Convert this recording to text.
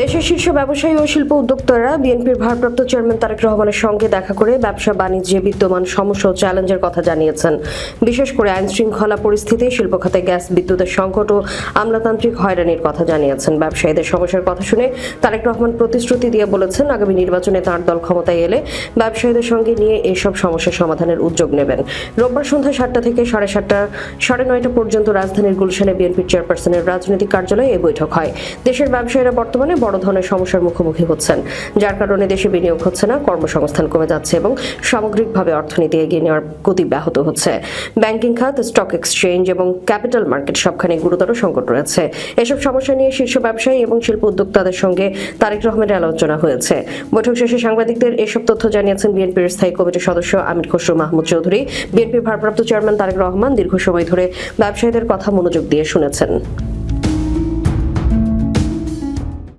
দেশের শীর্ষ ব্যবসায়ী ও শিল্প উদ্যোক্তারা বিএনপির ভারপ্রাপ্ত চেয়ারম্যান তারেক রহমানের সঙ্গে দেখা করে ব্যবসা বাণিজ্যে বিদ্যমান সমস্যা ও চ্যালেঞ্জের কথা জানিয়েছেন। বিশেষ করে আইন শৃঙ্খলা পরিস্থিতি, শিল্প খাতে গ্যাস বিদ্যুতের সংকট ও আমলাতান্ত্রিক হয়রানির কথা জানিয়েছেন। ব্যবসায়ীদের সমস্যার কথা শুনে তারেক রহমান প্রতিশ্রুতি দিয়ে বলেছেন, আগামী নির্বাচনে তাঁর দল ক্ষমতায় এলে ব্যবসায়ীদের সঙ্গে নিয়ে এসব সমস্যার সমাধানের উদ্যোগ নেবেন। রোববার সন্ধ্যা 7টা থেকে 7:30 9টা পর্যন্ত রাজধানীর গুলশানে বিএনপির চেয়ারপারসনের রাজনৈতিক কার্যালয়ে এই বৈঠক হয়। দেশের ব্যবসায়ীরা বর্তমানে বড় ধরনের সমস্যার মুখোমুখি হচ্ছেন, যার কারণে দেশে বিনিয়োগ হচ্ছে না, কর্মসংস্থান কমে যাচ্ছে এবং সামগ্রিকভাবে অর্থনীতি এগিয়ে নেওয়ার গতি ব্যাহত হচ্ছে। ব্যাংকিং খাত, স্টক এক্সচেঞ্জ এবং ক্যাপিটাল মার্কেট সবখানে গুরুতর সংকট রয়েছে। এসব সমস্যা নিয়ে শীর্ষ ব্যবসায়ী এবং শিল্প উদ্যোক্তাদের সঙ্গে তারেক রহমানের আলোচনা হয়েছে। বৈঠক শেষে সাংবাদিকদের এসব তথ্য জানিয়েছেন বিএনপির স্থায়ী কমিটির সদস্য আমির খসরু মাহমুদ চৌধুরী। বিএনপির ভারপ্রাপ্ত চেয়ারম্যান তারেক রহমান দীর্ঘ সময় ধরে ব্যবসায়ীদের কথা মনোযোগ দিয়ে শুনেছেন।